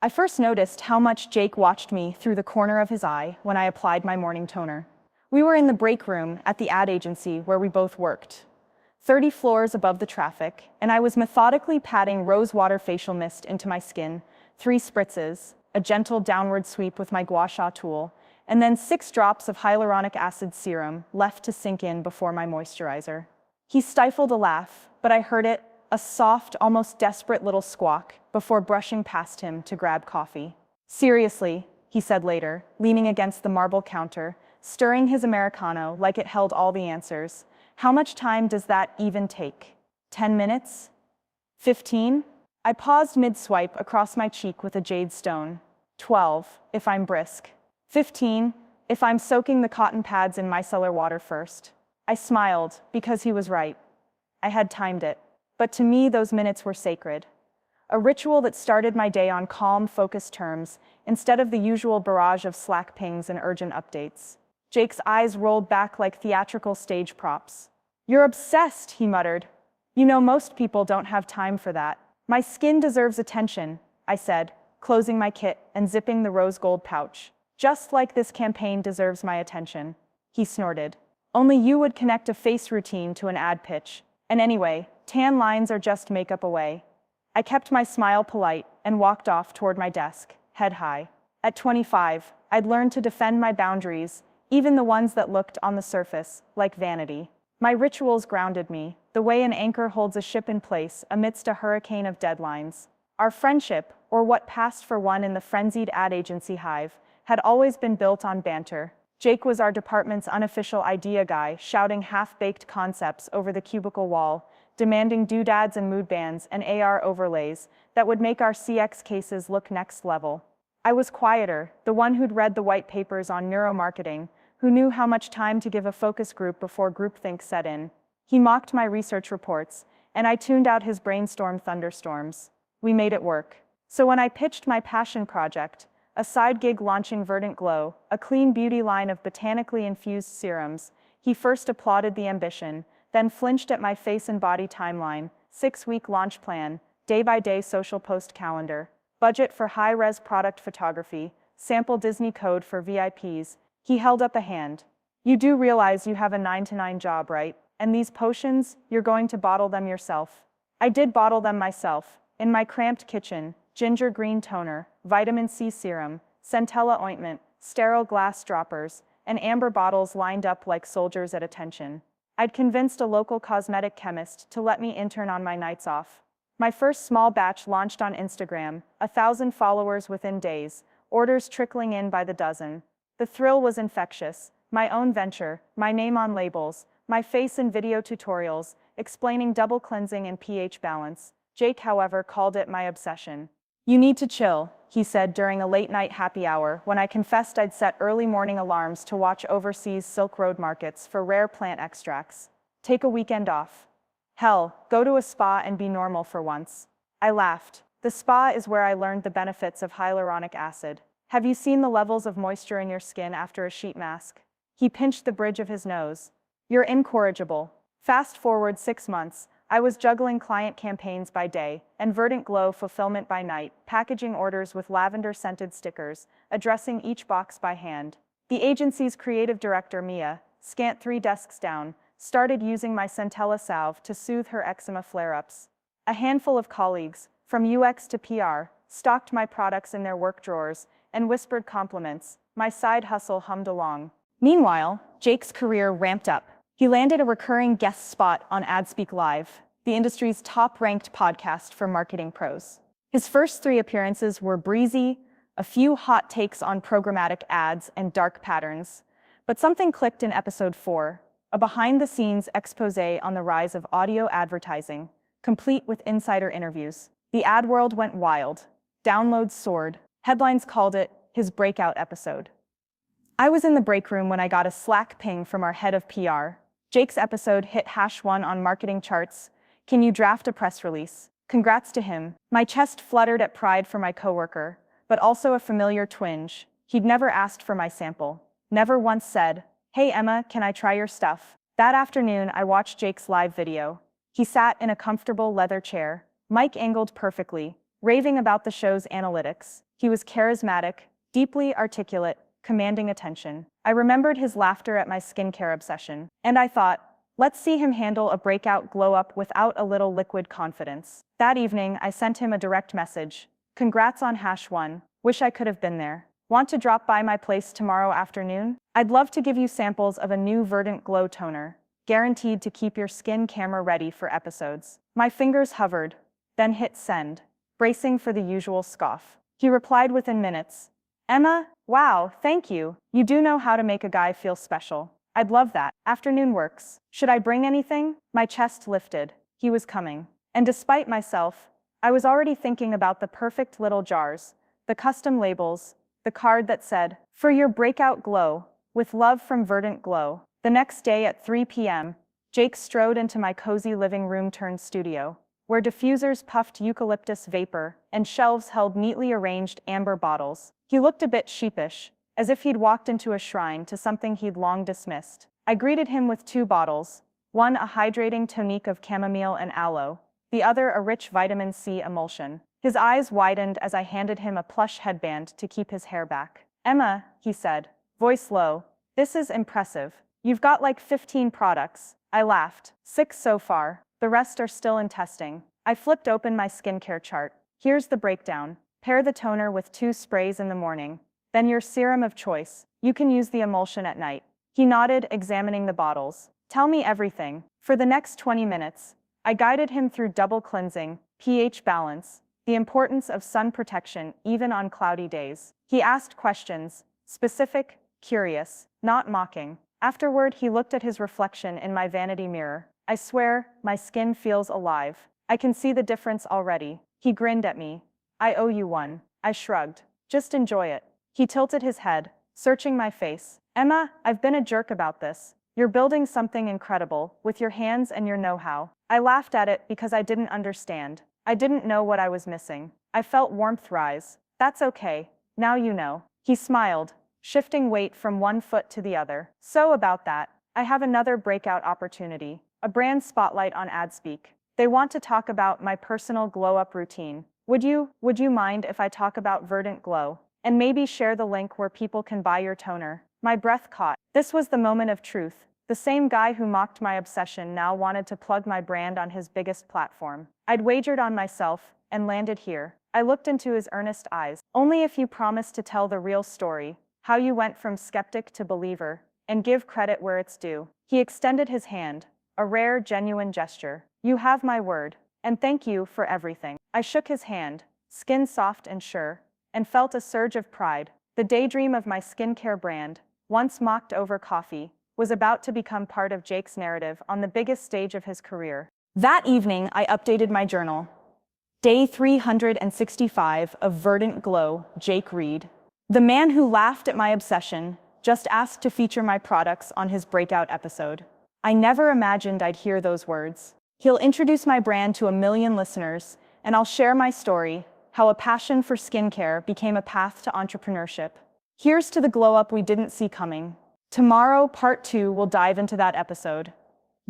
I first noticed how much Jake watched me through the corner of his eye when I applied my morning toner. We were in the break room at the ad agency where we both worked, 30 floors above the traffic, and I was methodically patting rosewater facial mist into my skin, 3 spritzes, a gentle downward sweep with my gua sha tool, and then 6 drops of hyaluronic acid serum left to sink in before my moisturizer. He stifled a laugh, but I heard it, a soft, almost desperate little squawk, before brushing past him to grab coffee. "Seriously," he said later, leaning against the marble counter, stirring his Americano like it held all the answers. "How much time does that even take? 10 minutes? 15? I paused mid-swipe across my cheek with a jade stone. 12, if I'm brisk. 15, if I'm soaking the cotton pads in micellar water first. I smiled, because he was right. I had timed it. But to me, those minutes were sacred. A ritual that started my day on calm, focused terms, instead of the usual barrage of Slack pings and urgent updates. Jake's eyes rolled back like theatrical stage props. "You're obsessed," he muttered. "You know, most people don't have time for that." "My skin deserves attention," I said, closing my kit and zipping the rose gold pouch. "Just like this campaign deserves my attention." He snorted. "Only you would connect a face routine to an ad pitch. And anyway, tan lines are just makeup away." I kept my smile polite and walked off toward my desk, head high. At 25, I'd learned to defend my boundaries, even the ones that looked, on the surface, like vanity. My rituals grounded me, the way an anchor holds a ship in place amidst a hurricane of deadlines. Our friendship, or what passed for one in the frenzied ad agency hive, had always been built on banter. Jake was our department's unofficial idea guy, shouting half-baked concepts over the cubicle wall, demanding doodads and mood bands and AR overlays that would make our CX cases look next level. I was quieter, the one who'd read the white papers on neuromarketing, who knew how much time to give a focus group before groupthink set in. He mocked my research reports, and I tuned out his brainstorm thunderstorms. We made it work. So when I pitched my passion project, a side gig launching Verdant Glow, a clean beauty line of botanically infused serums, he first applauded the ambition, then flinched at my face and body timeline, 6-week launch plan, day-by-day social post calendar, budget for high-res product photography, sample Disney code for VIPs. He held up a hand. "You do realize you have a 9-to-9 job, right? And these potions, you're going to bottle them yourself." I did bottle them myself, in my cramped kitchen, ginger green toner, vitamin C serum, centella ointment, sterile glass droppers, and amber bottles lined up like soldiers at attention. I'd convinced a local cosmetic chemist to let me intern on my nights off. My first small batch launched on Instagram, 1,000 followers within days, orders trickling in by the dozen. The thrill was infectious. My own venture, my name on labels, my face in video tutorials, explaining double cleansing and pH balance. Jake, however, called it my obsession. "You need to chill," he said during a late-night happy hour when I confessed I'd set early morning alarms to watch overseas Silk Road markets for rare plant extracts. "Take a weekend off. Hell, go to a spa and be normal for once." I laughed. "The spa is where I learned the benefits of hyaluronic acid. Have you seen the levels of moisture in your skin after a sheet mask?" He pinched the bridge of his nose. "You're incorrigible." Fast forward 6 months, I was juggling client campaigns by day and Verdant Glow fulfillment by night, packaging orders with lavender-scented stickers, addressing each box by hand. The agency's creative director, Mia, scant 3 desks down, started using my centella salve to soothe her eczema flare-ups. A handful of colleagues, from UX to PR, stocked my products in their work drawers and whispered compliments. My side hustle hummed along. Meanwhile, Jake's career ramped up. He landed a recurring guest spot on AdSpeak Live, the industry's top-ranked podcast for marketing pros. His first 3 appearances were breezy, a few hot takes on programmatic ads and dark patterns. But something clicked in episode 4, a behind-the-scenes exposé on the rise of audio advertising, complete with insider interviews. The ad world went wild. Downloads soared. Headlines called it his breakout episode. I was in the break room when I got a Slack ping from our head of PR. "Jake's episode hit #1 on marketing charts. Can you draft a press release?" Congrats to him. My chest fluttered at pride for my coworker, but also a familiar twinge. He'd never asked for my sample. Never once said, "Hey Emma, can I try your stuff?" That afternoon, I watched Jake's live video. He sat in a comfortable leather chair, mic angled perfectly, raving about the show's analytics. He was charismatic, deeply articulate, commanding attention. I remembered his laughter at my skincare obsession, and I thought, let's see him handle a breakout glow-up without a little liquid confidence. That evening, I sent him a direct message. Congrats on #1. Wish I could have been there. Want to drop by my place tomorrow afternoon? I'd love to give you samples of a new Verdant Glow toner, guaranteed to keep your skin camera ready for episodes. My fingers hovered, then hit send, bracing for the usual scoff. He replied within minutes. Emma, wow, thank you. You do know how to make a guy feel special. I'd love that. Afternoon works. Should I bring anything? My chest lifted. He was coming. And despite myself, I was already thinking about the perfect little jars, the custom labels, the card that said, "For your breakout glow, with love from Verdant Glow." The next day at 3 p.m., Jake strode into my cozy living room turned studio, where diffusers puffed eucalyptus vapor and shelves held neatly arranged amber bottles. He looked a bit sheepish, as if he'd walked into a shrine to something he'd long dismissed. I greeted him with 2 bottles, one a hydrating tonique of chamomile and aloe, the other a rich vitamin C emulsion. His eyes widened as I handed him a plush headband to keep his hair back. Emma, he said, voice low, this is impressive. You've got like 15 products. I laughed. 6 so far. The rest are still in testing. I flipped open my skincare chart. Here's the breakdown. Pair the toner with 2 sprays in the morning. Then your serum of choice. You can use the emulsion at night. He nodded, examining the bottles. Tell me everything. For the next 20 minutes, I guided him through double cleansing, pH balance, the importance of sun protection even on cloudy days. He asked questions, specific, curious, not mocking. Afterward, he looked at his reflection in my vanity mirror. I swear, my skin feels alive. I can see the difference already. He grinned at me. I owe you one. I shrugged. Just enjoy it. He tilted his head, searching my face. Emma, I've been a jerk about this. You're building something incredible, with your hands and your know-how. I laughed at it because I didn't understand. I didn't know what I was missing. I felt warmth rise. That's okay. Now you know. He smiled, shifting weight from one foot to the other. So about that, I have another breakout opportunity, a brand spotlight on AdSpeak. They want to talk about my personal glow-up routine. Would you mind if I talk about Verdant Glow? And maybe share the link where people can buy your toner. My breath caught. This was the moment of truth. The same guy who mocked my obsession now wanted to plug my brand on his biggest platform. I'd wagered on myself and landed here. I looked into his earnest eyes. Only if you promise to tell the real story, how you went from skeptic to believer, and give credit where it's due. He extended his hand, a rare, genuine gesture. You have my word, and thank you for everything. I shook his hand, skin soft and sure, and felt a surge of pride. The daydream of my skincare brand, once mocked over coffee, was about to become part of Jake's narrative on the biggest stage of his career. That evening, I updated my journal. Day 365 of Verdant Glow, Jake Reed. The man who laughed at my obsession just asked to feature my products on his breakout episode. I never imagined I'd hear those words. He'll introduce my brand to 1 million listeners, and I'll share my story, how a passion for skincare became a path to entrepreneurship. Here's to the glow-up we didn't see coming. Tomorrow, part 2 will dive into that episode.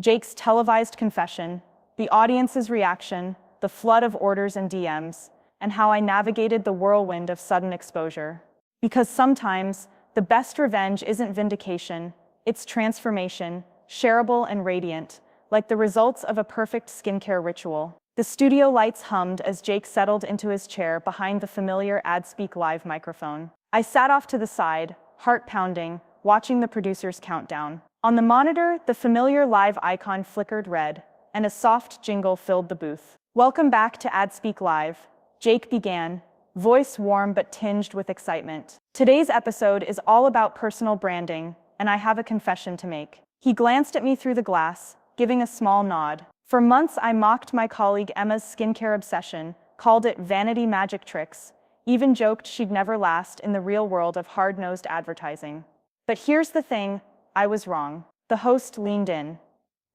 Jake's televised confession, the audience's reaction, the flood of orders and DMs, and how I navigated the whirlwind of sudden exposure. Because sometimes, the best revenge isn't vindication, it's transformation, shareable and radiant, like the results of a perfect skincare ritual. The studio lights hummed as Jake settled into his chair behind the familiar AdSpeak Live microphone. I sat off to the side, heart pounding, watching the producer's countdown. On the monitor, the familiar live icon flickered red, and a soft jingle filled the booth. Welcome back to AdSpeak Live, Jake began, voice warm but tinged with excitement. Today's episode is all about personal branding, and I have a confession to make. He glanced at me through the glass, giving a small nod. For months, I mocked my colleague Emma's skincare obsession, called it vanity magic tricks, even joked she'd never last in the real world of hard-nosed advertising. But here's the thing, I was wrong. The host leaned in.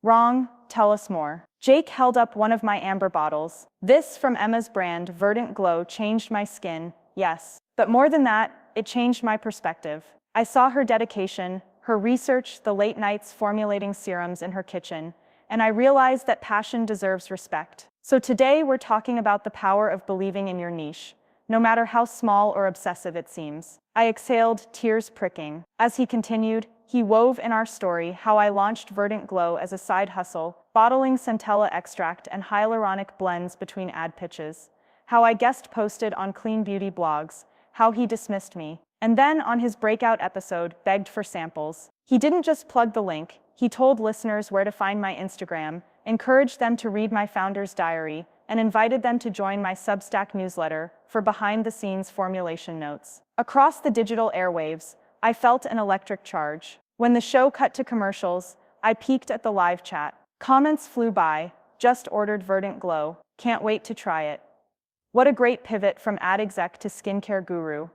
Wrong, tell us more. Jake held up one of my amber bottles. This, from Emma's brand, Verdant Glow, changed my skin, yes. But more than that, it changed my perspective. I saw her dedication, her research, the late nights formulating serums in her kitchen, and I realized that passion deserves respect. So today we're talking about the power of believing in your niche, no matter how small or obsessive it seems. I exhaled, tears pricking. As he continued, he wove in our story how I launched Verdant Glow as a side hustle, bottling centella extract and hyaluronic blends between ad pitches, how I guest posted on clean beauty blogs, how he dismissed me, and then on his breakout episode begged for samples. He didn't just plug the link, he told listeners where to find my Instagram, encouraged them to read my founder's diary, and invited them to join my Substack newsletter for behind-the-scenes formulation notes. Across the digital airwaves, I felt an electric charge. When the show cut to commercials, I peeked at the live chat. Comments flew by, just ordered Verdant Glow, can't wait to try it. What a great pivot from ad exec to skincare guru.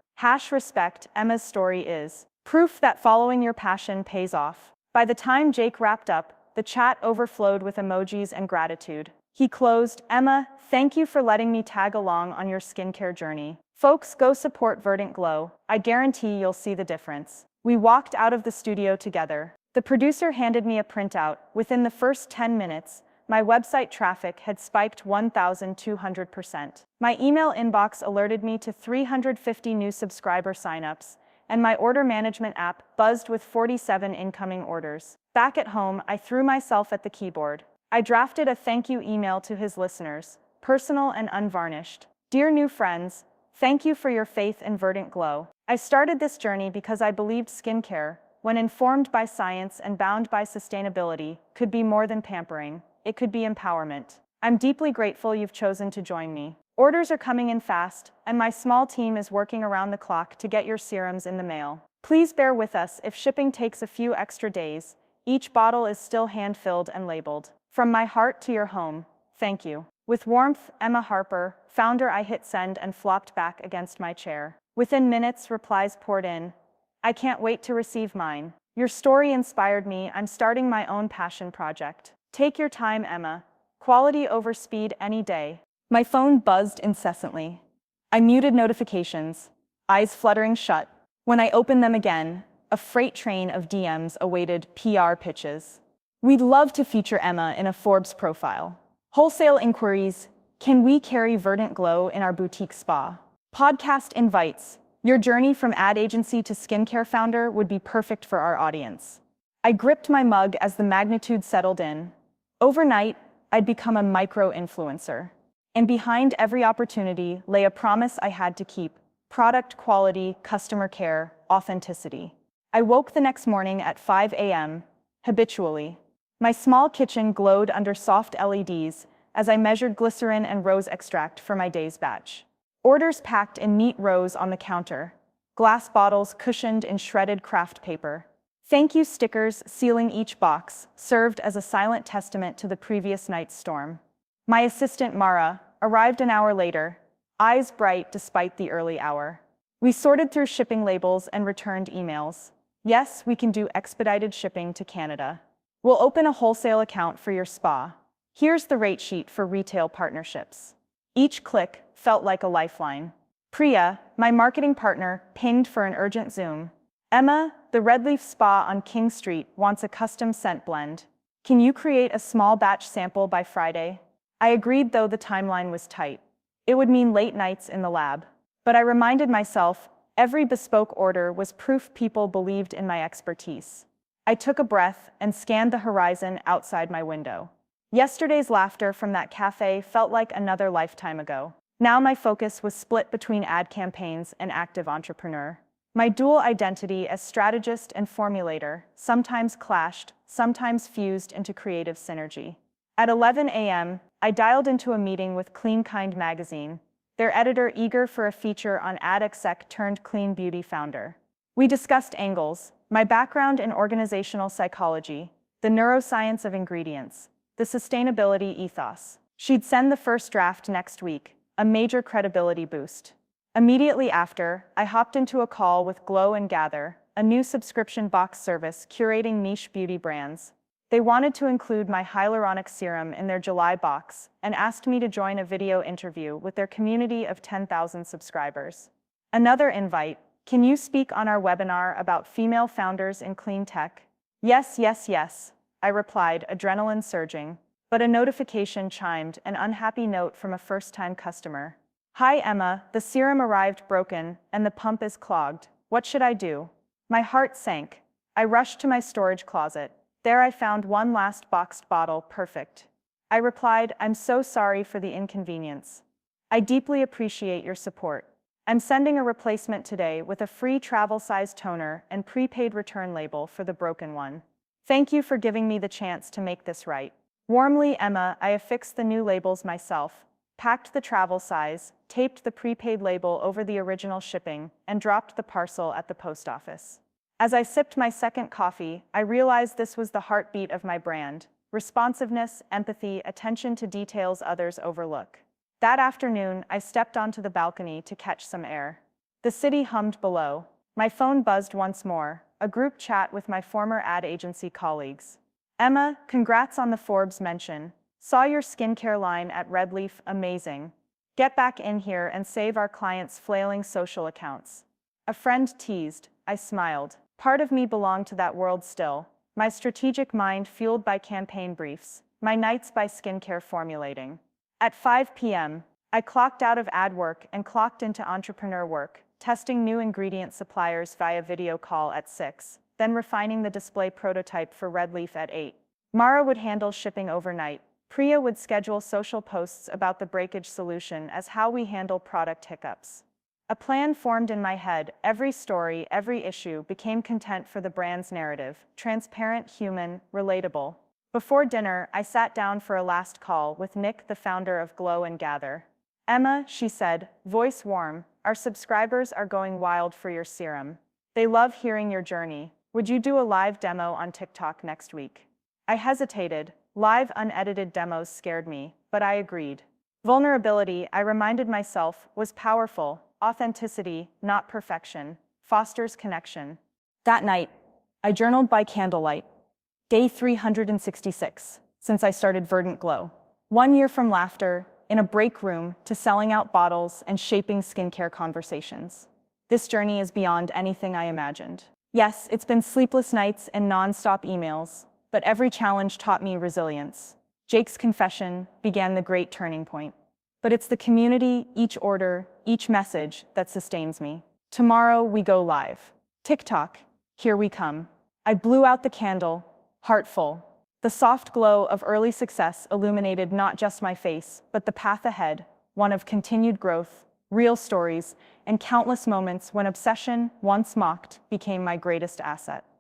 #respect, Emma's story is proof that following your passion pays off. By the time Jake wrapped up, the chat overflowed with emojis and gratitude. He closed, "Emma, thank you for letting me tag along on your skincare journey. Folks, go support Verdant Glow. I guarantee you'll see the difference." We walked out of the studio together. The producer handed me a printout. Within the first 10 minutes, my website traffic had spiked 1,200%. My email inbox alerted me to 350 new subscriber signups, and my order management app buzzed with 47 incoming orders. Back at home, I threw myself at the keyboard. I drafted a thank you email to his listeners, personal and unvarnished. "Dear new friends, thank you for your faith in Verdant Glow. I started this journey because I believed skincare, when informed by science and bound by sustainability, could be more than pampering. It could be empowerment. I'm deeply grateful you've chosen to join me. Orders are coming in fast, and my small team is working around the clock to get your serums in the mail. Please bear with us if shipping takes a few extra days. Each bottle is still hand-filled and labeled. From my heart to your home, thank you." With warmth, Emma Harper, founder. I hit send and flopped back against my chair. Within minutes, replies poured in. "I can't wait to receive mine. Your story inspired me. I'm starting my own passion project. Take your time, Emma. Quality over speed any day." My phone buzzed incessantly. I muted notifications, eyes fluttering shut. When I opened them again, a freight train of DMs awaited PR pitches. "We'd love to feature Emma in a Forbes profile." Wholesale inquiries, "Can we carry Verdant Glow in our boutique spa?" Podcast invites, "Your journey from ad agency to skincare founder would be perfect for our audience." I gripped my mug as the magnitude settled in. Overnight, I'd become a micro-influencer. And behind every opportunity lay a promise I had to keep: product quality, customer care, authenticity. I woke the next morning at 5 a.m., habitually. My small kitchen glowed under soft LEDs as I measured glycerin and rose extract for my day's batch. Orders packed in neat rows on the counter, glass bottles cushioned in shredded craft paper. Thank you stickers sealing each box served as a silent testament to the previous night's storm. My assistant, Mara, arrived an hour later, eyes bright despite the early hour. We sorted through shipping labels and returned emails. "Yes, we can do expedited shipping to Canada. We'll open a wholesale account for your spa. Here's the rate sheet for retail partnerships." Each click felt like a lifeline. Priya, my marketing partner, pinged for an urgent Zoom. "Emma, the Red Leaf Spa on King Street wants a custom scent blend. Can you create a small batch sample by Friday?" I agreed, though the timeline was tight. It would mean late nights in the lab. But I reminded myself, every bespoke order was proof people believed in my expertise. I took a breath and scanned the horizon outside my window. Yesterday's laughter from that cafe felt like another lifetime ago. Now my focus was split between ad campaigns and active entrepreneur. My dual identity as strategist and formulator sometimes clashed, sometimes fused into creative synergy. At 11 a.m., I dialed into a meeting with Clean Kind magazine, their editor eager for a feature on ad exec turned clean beauty founder. We discussed angles, my background in organizational psychology, the neuroscience of ingredients, the sustainability ethos. She'd send the first draft next week, a major credibility boost. Immediately after, I hopped into a call with Glow and Gather, a new subscription box service curating niche beauty brands. They wanted to include my hyaluronic serum in their July box and asked me to join a video interview with their community of 10,000 subscribers. Another invite: "Can you speak on our webinar about female founders in clean tech?" "Yes, yes, yes," I replied, adrenaline surging. but a notification chimed, an unhappy note from a first-time customer. Hi Emma, the serum arrived broken, and the pump is clogged. What should I do? My heart sank. I rushed to my storage closet. There I found one last boxed bottle, perfect. I replied, I'm so sorry for the inconvenience. I deeply appreciate your support. I'm sending a replacement today with a free travel-size toner and prepaid return label for the broken one. Thank you for giving me the chance to make this right. Warmly, Emma. I affixed the new labels myself, packed the travel size, taped the prepaid label over the original shipping, and dropped the parcel at the post office. As I sipped my second coffee, I realized this was the heartbeat of my brand: responsiveness, empathy, attention to details others overlook. That afternoon, I stepped onto the balcony to catch some air. The city hummed below. My phone buzzed once more, a group chat with my former ad agency colleagues. Emma, congrats on the Forbes mention. Saw your skincare line at Red Leaf, amazing. Get back in here and save our clients' flailing social accounts. A friend teased. I smiled. Part of me belonged to that world still. My strategic mind fueled by campaign briefs, my nights by skincare formulating. At 5 p.m., I clocked out of ad work and clocked into entrepreneur work, testing new ingredient suppliers via video call at 6, then refining the display prototype for Red Leaf at 8. Mara would handle shipping overnight. Priya would schedule social posts about the breakage solution as how we handle product hiccups. A plan formed in my head. Every story, every issue became content for the brand's narrative: transparent, human, relatable. Before dinner, I sat down for a last call with Nick, the founder of Glow and Gather. Emma, she said, voice warm, our subscribers are going wild for your serum. They love hearing your journey. Would you do a live demo on TikTok next week? I hesitated. Live, unedited demos scared me, but I agreed. Vulnerability, I reminded myself, was powerful. Authenticity, not perfection, fosters connection. That night, I journaled by candlelight. Day 366, since I started Verdant Glow. 1 year from laughter, in a break room, to selling out bottles and shaping skincare conversations. This journey is beyond anything I imagined. Yes, it's been sleepless nights and non-stop emails, but every challenge taught me resilience. Jake's confession began the great turning point. But it's the community, each order, each message that sustains me. Tomorrow we go live. TikTok, here we come. I blew out the candle, heart full. The soft glow of early success illuminated not just my face, but the path ahead, one of continued growth, real stories, and countless moments when obsession, once mocked, became my greatest asset.